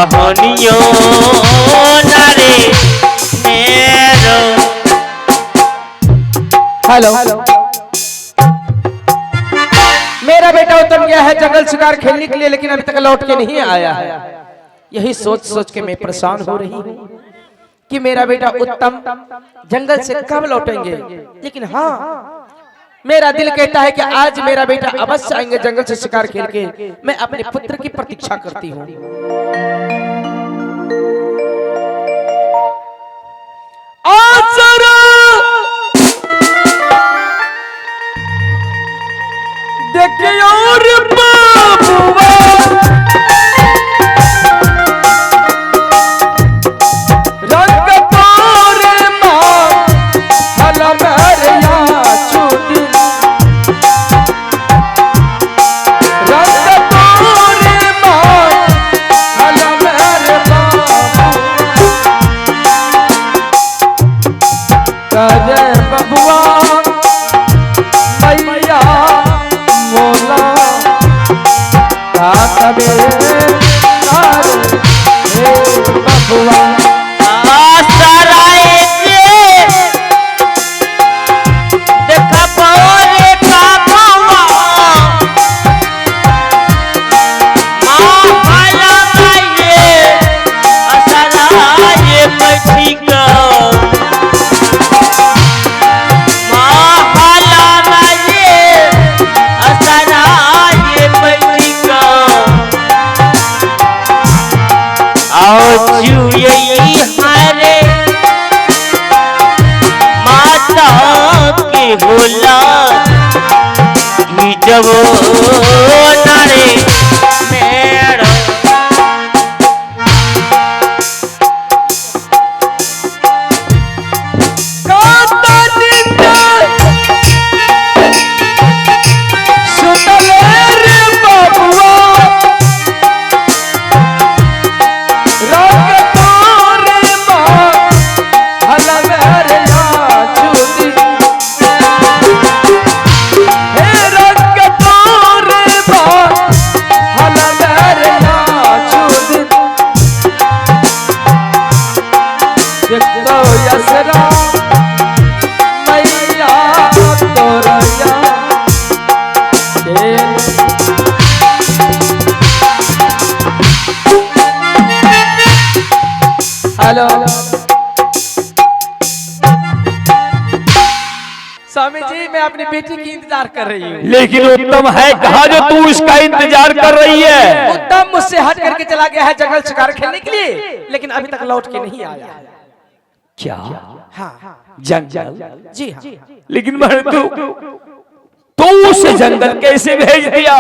कहानियों नारे मेरो। हेलो, मेरा बेटा उत्तम गया है जंगल शिकार खेलने के लिए, लेकिन अभी तक लौट के नहीं आया है। यही सोच सोच के मैं परेशान हो रही हूँ कि मेरा बेटा उत्तम जंगल से कब लौटेंगे। लेकिन हाँ, मेरा दिल कहता है कि आज मेरा बेटा अवश्य आएंगे जंगल से शिकार खेल के। मैं अपने पुत्र की प्रतीक्षा करती हूँ। देखियो रे बाबुआ, रंग तोरे माँ हला मेरिया छूटी, रंग तोरे माँ हला मेरे करे बबुआ मैया मोला कातबे नार हे बबुआ। बोला जब नारे मेरा। हेलो स्वामी जी, मैं अपनी बेटी की इंतजार कर रही हूँ। लेकिन उत्तम है कहाँ जो तू इसका इंतजार कर रही है? उत्तम मुझसे हट करके चला गया है जंगल शिकार खेलने के लिए, लेकिन अभी तक लौट के नहीं आया। क्या? हाँ, जंगल? जी हाँ। लेकिन तू उसे जंगल कैसे भेज दिया?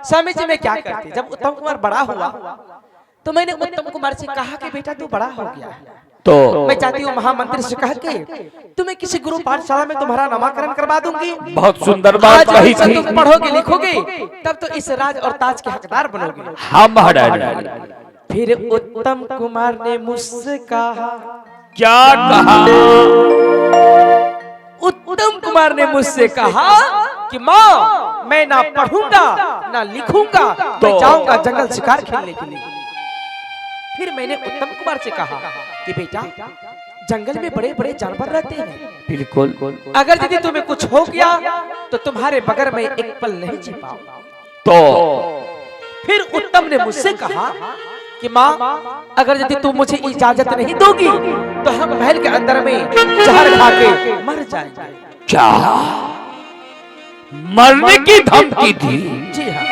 स्वामी जी, मैं क्या करती, जब उत्तम कुमार बड़ा हुआ तो मैंने उत्तम कुमार से कहा कि बेटा तू बड़ा हो गया है, तो मैं चाहती हूँ महामंत्री से कह के तुम्हें किसी गुरु पाठशाला में तुम्हारा नामाकरण करवा दूंगी। बहुत सुंदर बात कही थी। तुम पढ़ोगे लिखोगे तब तो इस राज और ताज के हकदार बनोगे। हाँ महाराज। फिर उत्तम कुमार ने मुझसे कहा, क्या कहा? उत्तम कुमार ने मुझसे कहा कि माँ, मैं ना पढ़ूंगा ना लिखूंगा, मैं जाऊंगा जंगल शिकार खेलने के लिए। फिर मैंने उत्तम कुमार से कहा कि बेटा, जंगल में बड़े बड़े जानवर रहते हैं, बिल्कुल, अगर यदि तुम्हें कुछ हो गया तो तुम्हारे बगैर मैं एक पल नहीं जी पाऊंगा। तो फिर उत्तम ने मुझसे कहा कि माँ, अगर यदि तुम मुझे इजाजत नहीं दोगी तो हम महल के अंदर में जहर खा के मर जाएंगे। क्या मरने की धमकी थी? जी हाँ,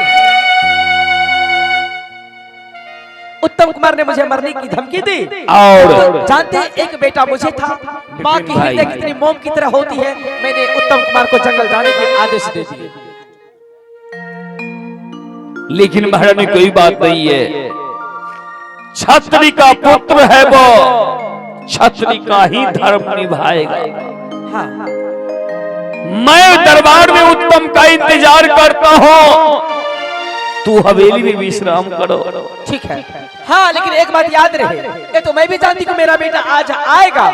उत्तम कुमार ने मुझे मरने की धमकी दी। और तो जानते हैं, एक बेटा मुझे था, माँ की हृदय कितनी मोम की तरह होती है। मैंने उत्तम कुमार को जंगल जाने के आदेश दे दिए। लेकिन महारानी कोई बात नहीं है, छत्री का पुत्र है वो, छत्री का ही धर्म निभाएगा। हाँ, मैं दरबार में उत्तम का इंतजार करता हूँ, तू हवेली में विश्राम करो। ठीक है। हाँ, लेकिन एक बात याद रहे, ये तो मैं भी जानती हूँ मेरा बेटा आज आएगा।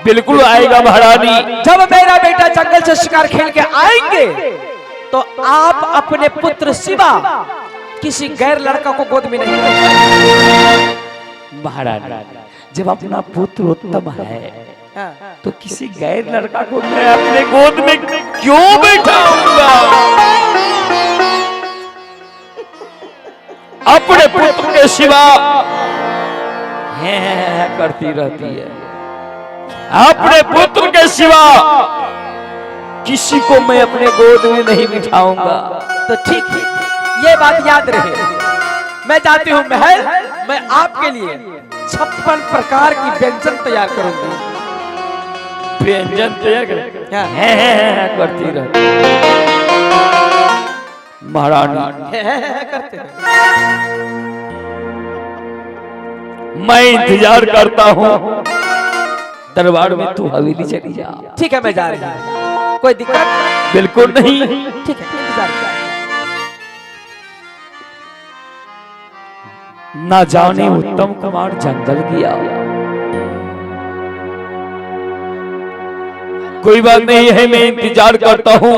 बिल्कुल आएगा महारानी। जब मेरा बेटा जंगल से शिकार खेल के आएंगे तो आप अपने पुत्र सिवा किसी गैर लड़का को गोद में नहीं रखेंगे। महाराज जब अपना पुत्र उत्तम है हाँ। तो किसी गैर लड़का को मैं अपने गोद में क्यों बैठाऊंगा? अपने पुत्र के सिवा है करती रहती है। अपने पुत्र के सिवा किसी को मैं अपने गोद में नहीं बिठाऊंगा। तो ठीक है, ये बात याद रहे। मैं जाती हूँ महल, मैं आपके लिए 56 प्रकार की व्यंजन तैयार करूंगी। व्यंजन तैयार कर हाँ। करती रहती महारानी। करते हैं। मैं इंतजार करता हूँ दरबार में, तू हवेली चली जा। ठीक है, मैं जा रही हूँ, कोई दिक्कत? बिल्कुल नहीं। ठीक है, इंतजार कर। ना जाने उत्तम कुमार जंगल गया। कोई बात नहीं है, मैं इंतजार करता हूँ,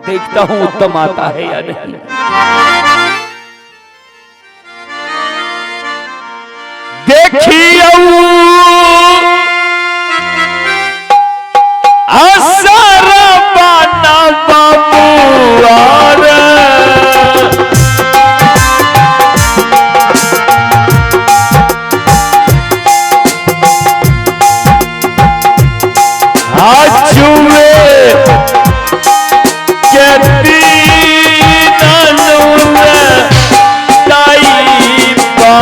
देखता हूँ उत्तम आता है या नहीं। देखियो असरा पाना बाबूआर, आजुए कहती ननून ताईबा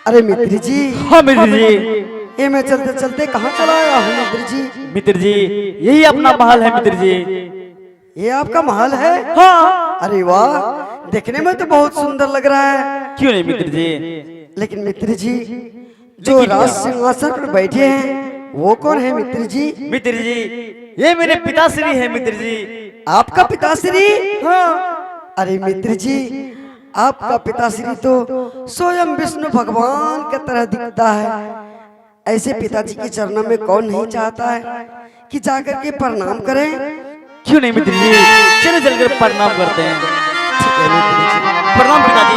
अरे मित्र जी। हाँ मित्र जी। ये मैं चलते चलते कहाँ चला आया हूँ मित्र जी? मित्र जी यही अपना महल है मित्र जी। ये आपका महल है? हाँ। अरे वाह, देखने में तो बहुत सुंदर लग रहा है। क्यों नहीं मित्र जी? लेकिन मित्र जी जो राज सिंहासन पर बैठे हैं वो कौन है मित्र जी? मित्र जी ये मेरे पिताश्री है मित्र जी। आपका पिताश्री? हाँ। अरे मित्र जी आपका पिताश्री तो स्वयं विष्णु भगवान की तरह दिखता है। ऐसे पिताजी के चरणों में कौन नहीं चाहता है कि जाकर के प्रणाम करें? क्यों नहीं मित्र जी, चलो चलकर प्रणाम करते हैं। ठीक है मित्र जी। प्रणाम पिताजी।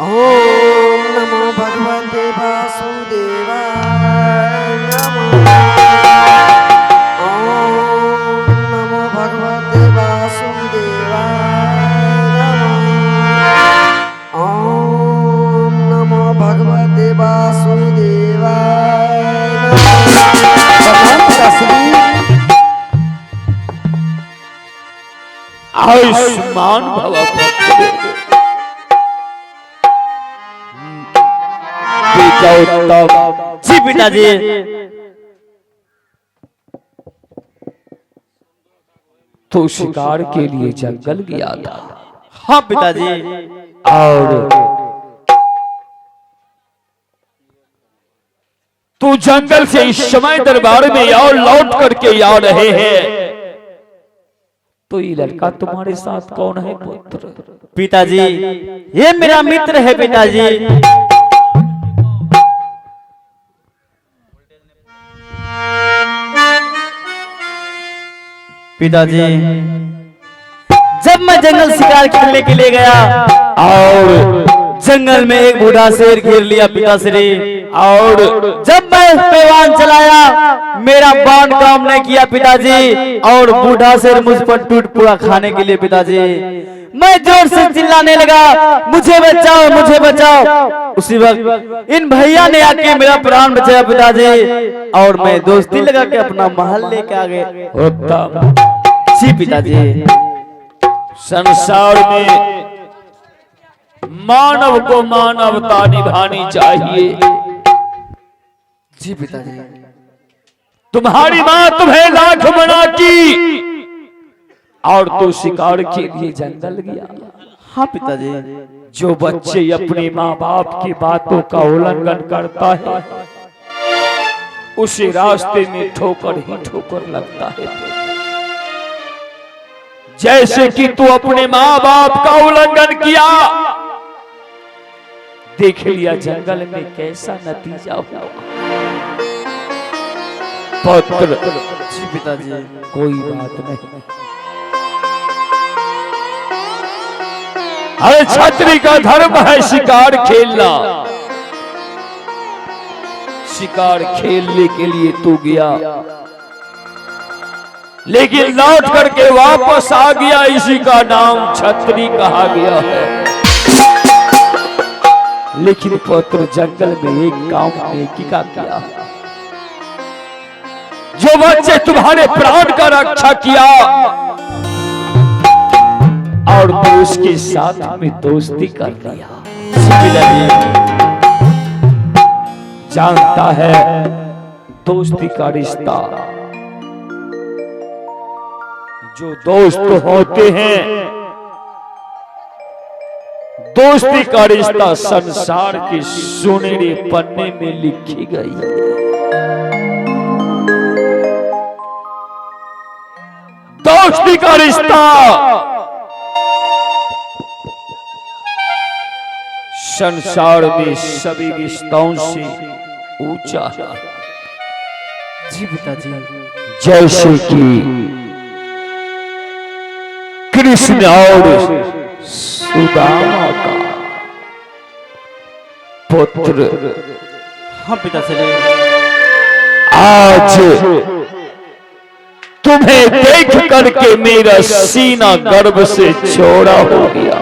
ओम नमो भगवते वासुदेवाय नमः। ओम नमो भगवते वासुदेवाय नमः। ओम नमो भगवते वासुदेवाय नमः। प्रणाम पिताश्री। आयुष्मान भव जी पिताजी। तो शिकार के लिए जंगल गया था। हाँ पिताजी। और तू जंगल से इस समय दरबार में और लौट करके आ रहे हैं, तो ये लड़का तुम्हारे साथ कौन है पुत्र? पिताजी ये मेरा मित्र है पिताजी। पिताजी, जब मैं जंगल शिकार खेलने के लिए गया और जंगल में एक बूढ़ा शेर घेर लिया पिताश्री, और जब मैं पैवान चलाया मेरा बाण काम नहीं किया पिताजी, और बूढ़ा शेर मुझ पर टूट पड़ा खाने के लिए पिताजी। मैं जोर से चिल्लाने लगा, मुझे बचाओ मुझे बचाओ। उसी वक्त इन भैया ने आके मेरा प्राण बचाया पिताजी, और मैं दोस्ती लगा के अपना महल लेके आ गए। उत्तम। जी पिताजी। संसार में मानव को मानवता निभानी चाहिए। जी पिताजी। तुम्हारी माँ तुम्हें लाख मना की और तू शिकार के लिए जंगल गया। हाँ पिताजी। जो बच्चे अपने माँ बाप की बातों का उल्लंघन करता है उसे रास्ते में ठोकर ही ठोकर लगता है। जैसे कि तू अपने माँ बाप का उल्लंघन किया, देख लिया जंगल में कैसा नतीजा हुआ। पुत्र। जी पिताजी। कोई बात नहीं। अरे छात्री का धर्म है शिकार खेलना। शिकार खेलने के लिए तू गया, लेकिन लौट करके वापस आ गया। इसी का नाम छत्री कहा गया है। लेकिन पुत्र जंगल में एक काम नेकी का किया। जो बच्चे तुम्हारे प्राण का रक्षा किया और तू उसके साथ में दोस्ती कर लिया। जानता है दोस्ती का रिश्ता, जो दोस्त होते हैं, दोस्ती का रिश्ता संसार के सुनहरे पन्ने में लिखी गई है। दोस्ती का रिश्ता संसार में सभी रिश्तों से ऊंचा है। जी पिताजी। जैसे कि कृष्ण और सुदामा का पुत्र। हाँ पिताश्री। आज तुम्हें देख करके मेरा सीना गर्व से चौड़ा हो गया।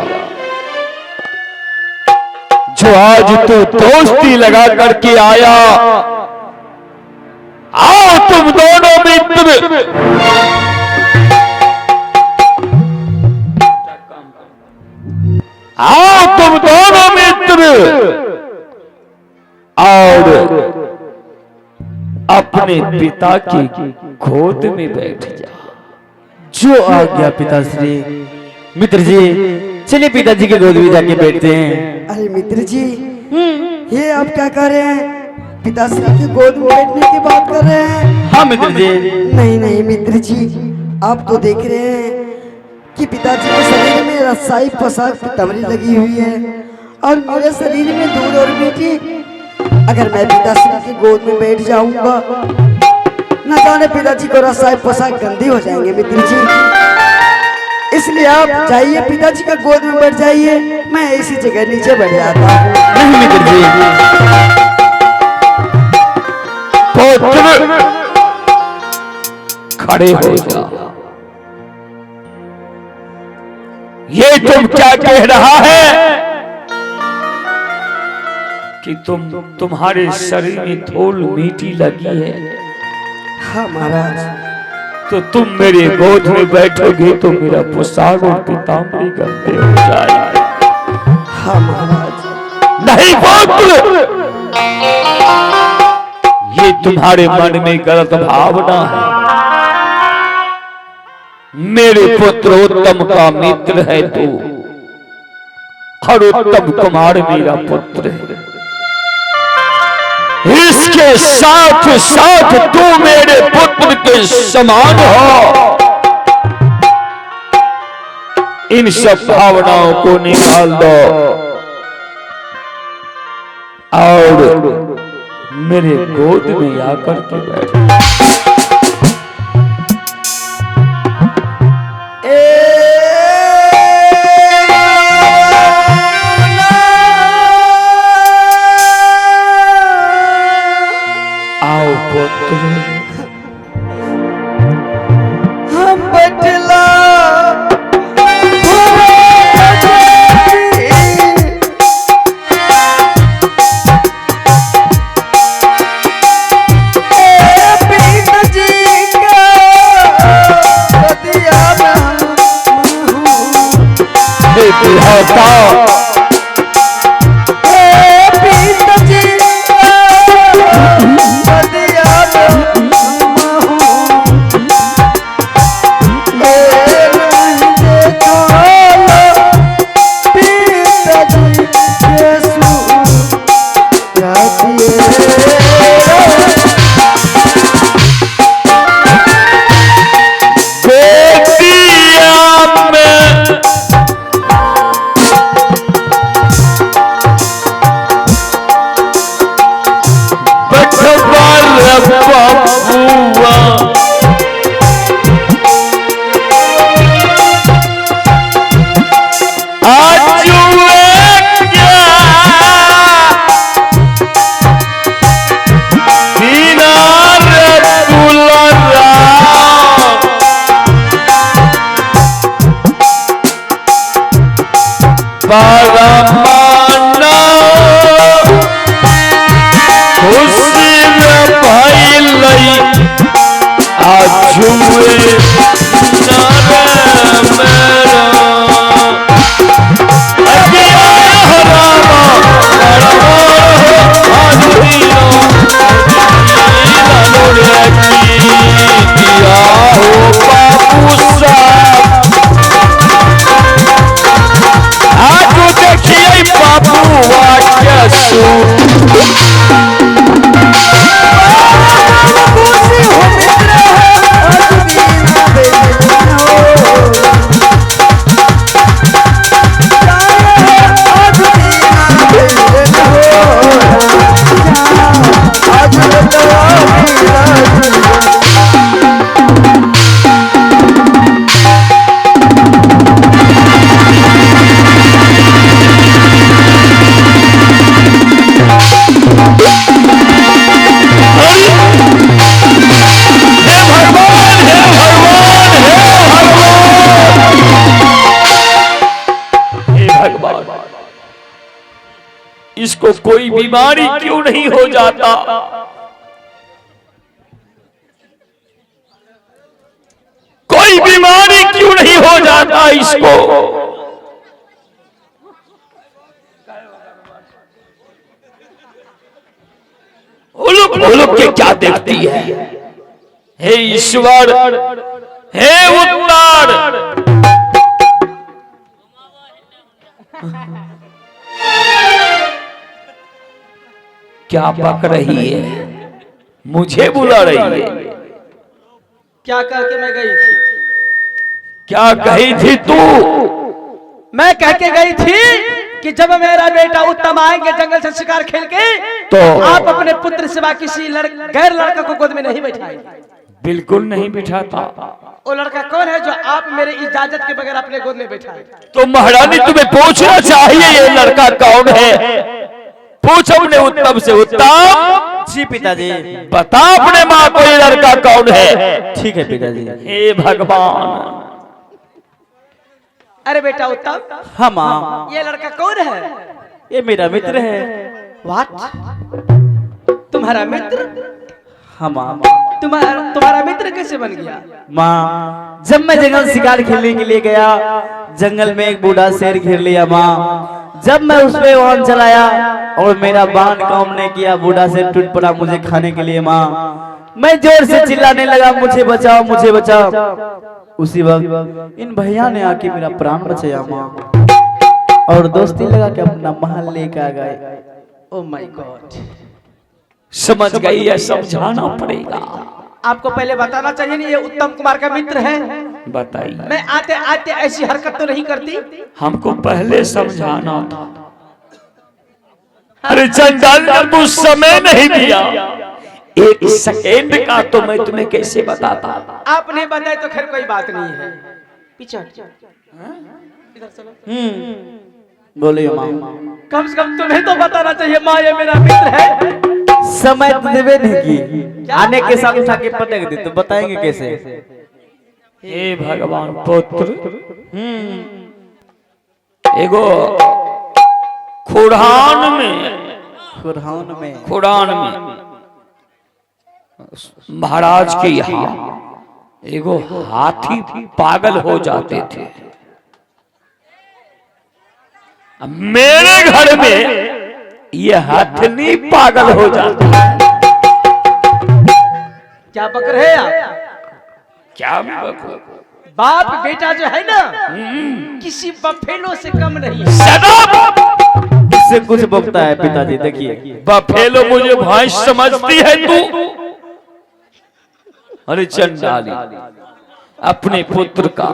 जो आज तू दोस्ती लगा करके आया, आओ तुम दोनों मित्र आओ तुम दोनों मित्र और अपने पिता की गोद में बैठ जा। जो आ गया पिताश्री। मित्र जी, चलिए पिताजी के गोद में जाके बैठते हैं। अरे मित्र जी, ये आप क्या कर रहे हैं? पिताश्री की गोद में बैठने की बात कर रहे हैं? हाँ मित्र जी। नहीं नहीं मित्र जी, आप तो देख रहे हैं कि पिताजी के शरीर में रसाई पोशाक की तमरी लगी हुई है और मेरे शरीर में दूध और मीठी। अगर मैं पिताश्री की गोद में बैठ जाऊंगा, न जाने पिताजी को रसाई पोशाक गंदी हो जाएंगे मित्र जी। इसलिए आप जाइए, पिताजी का गोद में बैठ जाइए, मैं इसी जगह नीचे बैठ जाता हूँ। नहीं मित्र जी। पुत्र खड़े हो जा। ये तुम क्या कह रहा है कि तुम्हारे शरीर में धूल मीठी लगी है? हाँ महाराज। तो तुम मेरे गोद में बैठोगे तो मेरा पोशाक और पीताम्बरी गंदे हो जाएंगे। हाँ महाराज। नहीं पुत्र, ये तुम्हारे मन में गलत भावना है। मेरे पुत्र उत्तम का मित्र है तू, और उत्तम कुमार मेरा पुत्र है। इसके साथ साथ तू मेरे पुत्र के समान हो। इन सब भावनाओं को निकाल दो और मेरे गोद में आकर के बैठ। इसको कोई बीमारी क्यों नहीं हो जाता? कोई बीमारी क्यों नहीं हो जाता इसको? उलुक उलुक के क्या देखती है? हे ईश्वर, हे उत्तर, क्या पक रही है? मुझे बुला रही है? क्या कह के मैं गई थी? क्या कही थी तू? मैं कह के गई थी कि जब मेरा बेटा उत्तम आएंगे जंगल से शिकार खेल के तो आप अपने पुत्र सिवा किसी गैर लड़का को गोद में नहीं बैठाएंगे। बिल्कुल नहीं बिठाता। वो लड़का कौन है जो आप मेरे इजाजत के बगैर अपने गोद में बैठाए? तो महारानी तुम्हें पूछना चाहिए ये लड़का कौन है? पूछ अपने उत्तम से। उत्तम, जी पिताजी। बता अपने माँ को ये लड़का कौन है? ठीक है पिताजी। हे भगवान। अरे बेटा उत्तम, हाँ माँ, ये लड़का कौन है? ये मेरा मित्र है। व्हाट? तुम्हारा मित्र? हाँ माँ। तुम्हारा मित्र कैसे बन गया? माँ, जब मैं जंगल शिकार खेलने के लिए गया, जंगल में एक बूढ़ा शेर घेर लिया माँ। जब मैं उस पे वाहन चलाया और मेरा बाण काम नहीं किया, बूढ़ा शेर टूट पड़ा मुझे खाने के लिए माँ। मैं जोर से चिल्लाने लगा, मुझे बचाओ, मुझे बचाओ। उसी वक्त इन भैया ने आके मेरा प्राण बचाया माँ, और दोस्ती लगा के अपना महल लेकर आ गए। Oh my God. समझ गई है, समझाना पड़ेगा। आपको पहले बताना चाहिए नहीं ये उत्तम कुमार का मित्र है। बताइए। मैं आते आते ऐसी हरकत तो नहीं करती। हमको पहले समझाना था। अरे चंडाल, जब तू समय नहीं दिया एक सेकेंड का, तो मैं तुम्हें कैसे बताता? आप नहीं बताए तो खैर कोई बात नहीं है। पीछे इधर चलो। बोलिए माँ। कम से कम तुम्हें तो बताना चाहिए माँ ये मेरा मित्र है। समय तो देवे नहीं की, आने के साथ उठा के पटक दे, तो बताएंगे कैसे? हे भगवान। पुत्र एगो खुरान में महाराज के यहाँ एगो हाथी पागल हो जाते थे। मेरे घर में ये हाथनी पागल हो जाता है। क्या बक रहे हैं आप? क्या बकूं? बाप बेटा जो है ना किसी बफेलो से कम नहीं है। इससे कुछ बकता है पिताजी। देखिए, बफेलो मुझे भैंस समझती है तू? अरे चंडाली, अपने पुत्र का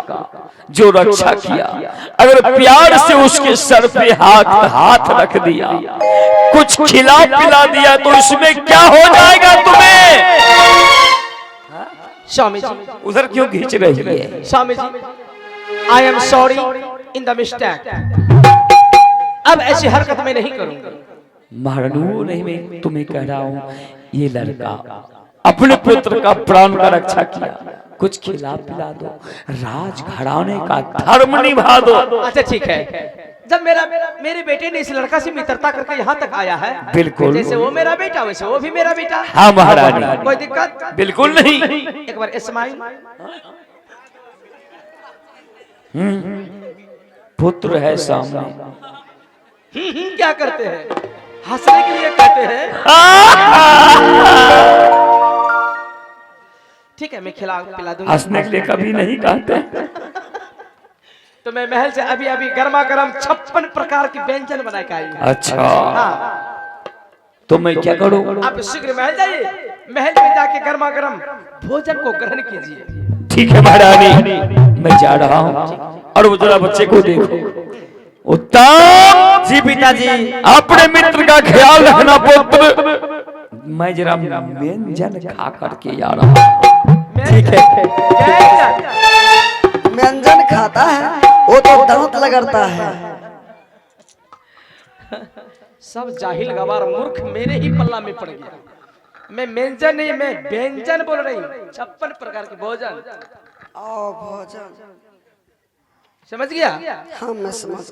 जो रक्षा किया, अगर प्यार से उसके सर पे हाथ रख दिया, कुछ खिला पिला दिया, तो इसमें क्या हो जाएगा तुम्हें? स्वामी जी, उधर क्यों खींच रही है? Swami ji, I am sorry in the mistake. अब ऐसी हरकत मैं नहीं करूंगा। महारानी, नहीं, मैं तुम्हें कह रहा हूँ, ये लड़का अपने पुत्र का प्राण का रक्षा किया, कुछ खिला पिला दो, राज घराने का धर्म निभा दो। अच्छा ठीक है, जब मेरे बेटे ने इस लड़का से मित्रता करके यहाँ तक आया है, बिल्कुल जैसे वो मेरा बेटा वैसे वो भी मेरा बेटा। हाँ महारानी, कोई दिक्कत बिल्कुल नहीं। एक बार स्माइल। पुत्र है सामने। क्या करते हैं? हंसने के लिए कहते हैं। ठीक है, मैं खिला पिला दूंगा। हंसने के लिए कभी नहीं कहते। तो मैं महल से अभी अभी गर्मा गर्म 56 प्रकार की व्यंजन बना के आई हूं। अच्छा, हाँ। तो मैं क्या करूं? आप शीघ्र महल जाइए, महल में जाके गर्मा गर्म भोजन को ग्रहण कीजिए। ठीक है महारानी, मैं जा रहा हूँ। और वो जरा बच्चे को देखो। उत्तम जी पिताजी। अपने मित्र का ख्याल रखना पुत्र। मैं जरा व्यंजन खा करके जा रहा हूँ। ठीक है। व्यंजन खाता है वो तो दांत लगड़ता है। सब जाहिल गवार मूर्ख मेरे ही पल्ला में पड़ गया। मैं व्यंजन नहीं, मैं व्यंजन बोल रही हूँ। 56 प्रकार के भोजन। भोजन समझ गया? हाँ मैं समझ